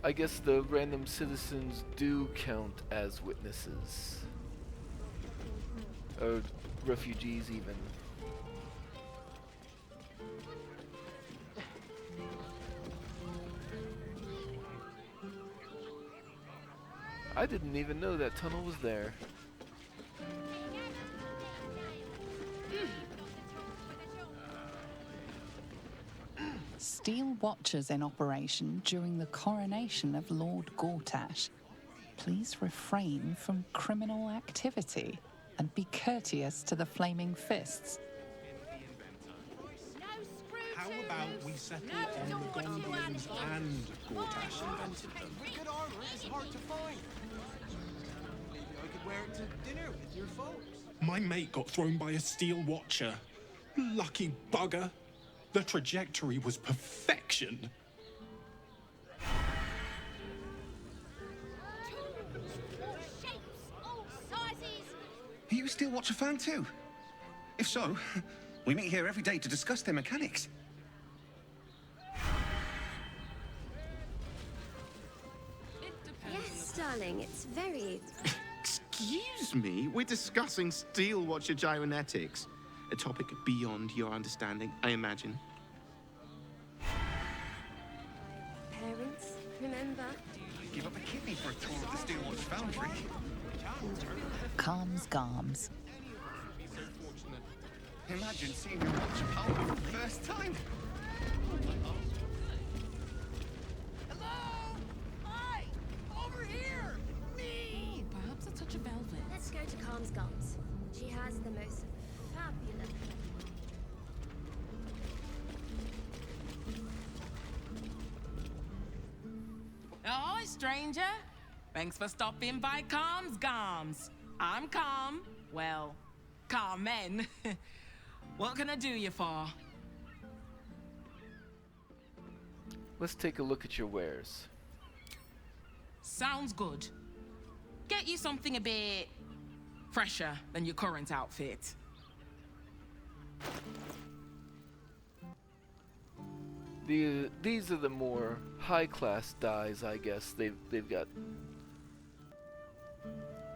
I guess the random citizens do count as witnesses. Or refugees even. I didn't even know that tunnel was there. Steel watchers in operation during the coronation of Lord Gortash. Please refrain from criminal activity and be courteous to the Flaming Fists. How about we settle on the Gondians and Gortash invented them? Good armor is hard to find. Maybe I could wear it to dinner with your folks. My mate got thrown by a steel watcher. Lucky bugger. The trajectory was perfection. Are you a Steel Watcher fan too? If so, we meet here every day to discuss their mechanics. Yes, darling, it's very... Excuse me, we're discussing Steel Watcher gyrometics. A topic beyond your understanding, I imagine. Parents, remember? Give up a kidney for a tour of the Steel Watch Foundry. Carm's Garms. Imagine seeing your watch power for the first time. Hello? Hi! Over here! Me! Perhaps a touch of velvet. Let's go to Karm's Garms. She has the most fabulous... Ahoy, stranger! Thanks for stopping by Karm's Garms. I'm Carm. Well, Carmen. What can I do you for? Let's take a look at your wares. Sounds good. Get you something a bit fresher than your current outfit. These are the more high-class dyes, I guess. They've got,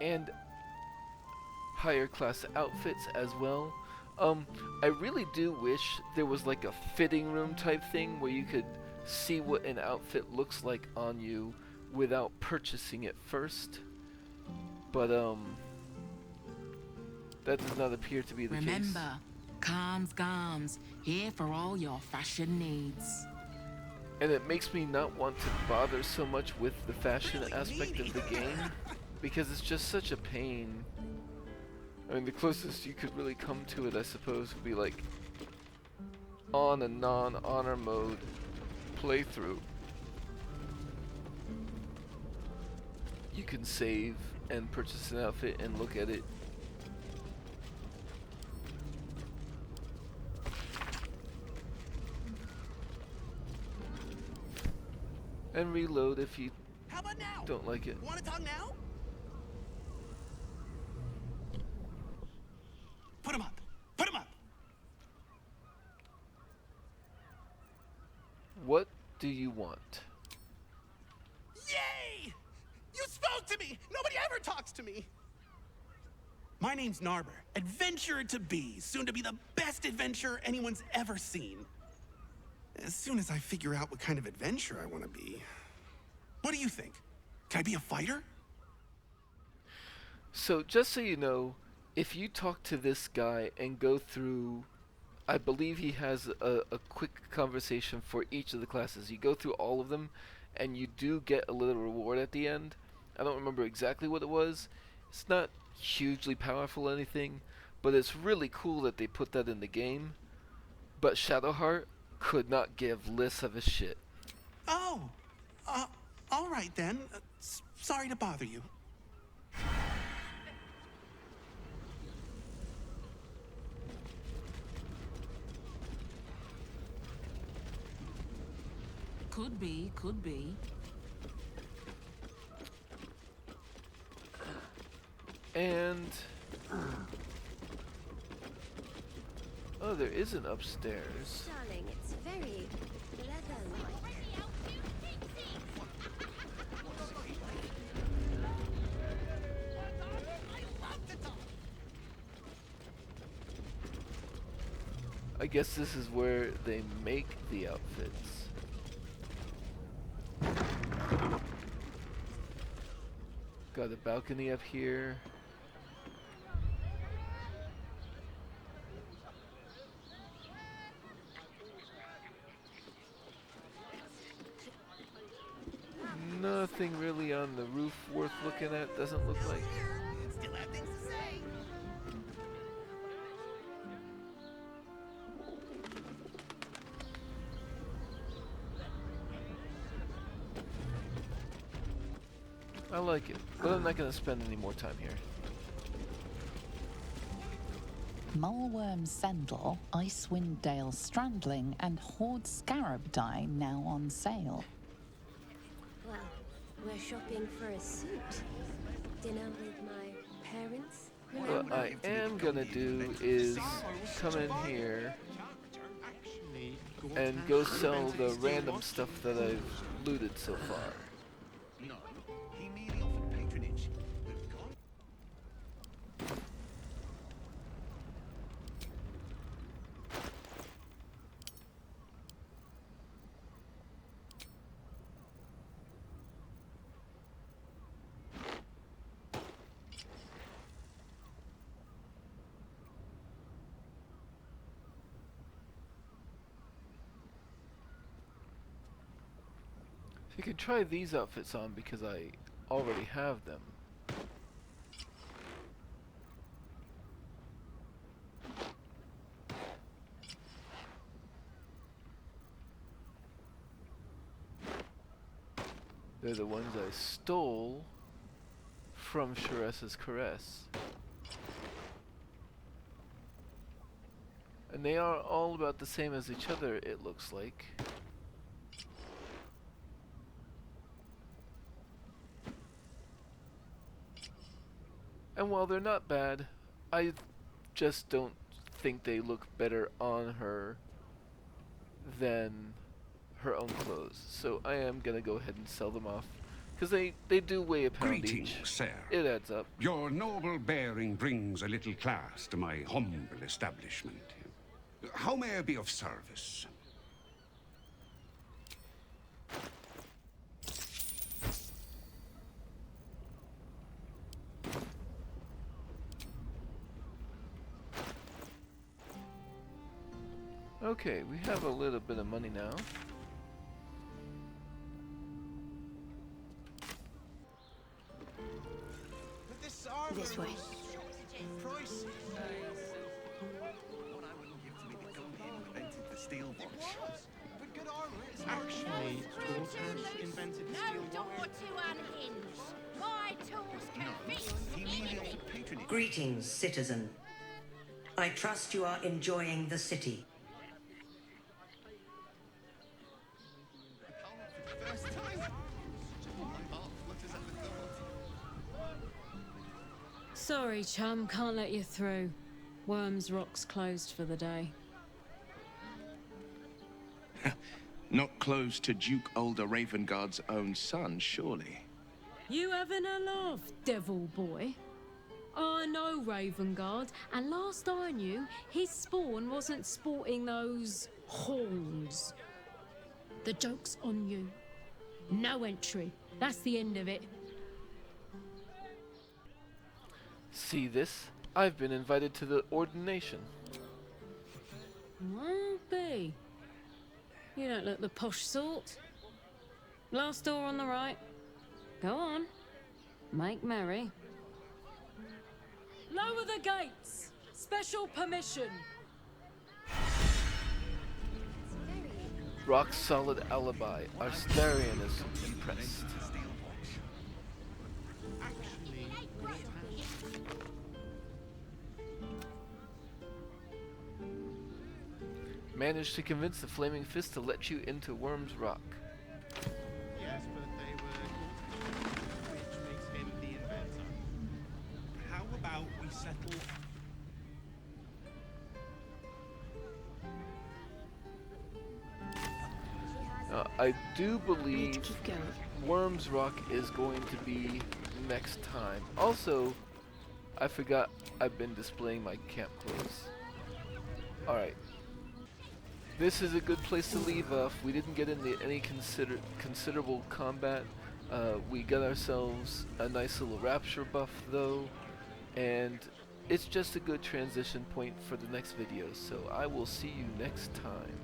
and higher class outfits as well. I really do wish there was like a fitting room type thing where you could see what an outfit looks like on you without purchasing it first. But that does not appear to be the case. Remember, Karm's Garms, here for all your fashion needs. And it makes me not want to bother so much with the fashion aspect of the game, because it's just such a pain. I mean, the closest you could really come to it, I suppose, would be like on a non-honor mode playthrough. You can save and purchase an outfit and look at it. And reload if you don't like it. Want to talk now? Put him up! Put him up! What do you want? Yay! You spoke to me! Nobody ever talks to me! My name's Narber, adventurer to be, soon to be the best adventurer anyone's ever seen. As soon as I figure out what kind of adventurer I want to be. What do you think? Can I be a fighter? So, just so you know, if you talk to this guy and go through, I believe he has a quick conversation for each of the classes. You go through all of them, and you do get a little reward at the end. I don't remember exactly what it was. It's not hugely powerful or anything, but it's really cool that they put that in the game. But Shadowheart could not give less of a shit. Oh, all right then. Sorry to bother you. Could be, could be. And oh, there is an upstairs. Darling, it's very leather-like. I guess this is where they make the outfits. Got a balcony up here. Nothing really on the roof worth looking at, doesn't look like. Still have things to say. I like it, but I'm not going to spend any more time here. Mulworm Sendle, Icewind Dale Strandling, and Horde Scarab Dye now on sale. Well, we're shopping for a suit. Dinner with my parents. What I am going to do is come in here and go sell the random stuff that I've looted so far. No, he merely offered patronage. You can try these outfits on because I already have them. They're the ones I stole from Sharessa's Caress. And they are all about the same as each other, it looks like. And while they're not bad, I just don't think they look better on her than her own clothes. So I am going to go ahead and sell them off. Because they do weigh a pound Greetings, each. sir. It adds up. Your noble bearing brings a little class to my humble establishment. How may I be of service? Okay, we have a little bit of money now. This way. Price. What I wouldn't give to be the gun who invented the steel watch. But good armor is actually tools has invented the steel No door to unhinge. My tools can fit anything. Greetings, citizen. I trust you are enjoying the city. First time. My heart flutters at the thought. Sorry, chum, can't let you through. Worms Rock's closed for the day. Not close to Duke Older Ravengard's own son, surely. You having a laugh, devil boy? I know Ravengard, and last I knew, his spawn wasn't sporting those horns. The joke's on you. No entry. That's the end of it. See this? I've been invited to the ordination. Won't be. You don't look the posh sort. Last door on the right. Go on. Make merry. Lower the gates! Special permission! Rock solid alibi. Astarion is impressed. Managed to convince the Flaming Fist to let you into Worm's Rock. Yes, but they were which makes him the inventor. How about we settle... I do believe Worm's Rock is going to be next time. Also, I forgot I've been displaying my camp clothes. Alright. This is a good place to leave off. We didn't get into any considerable combat. We got ourselves a nice little rapture buff though. And it's just a good transition point for the next video. So I will see you next time.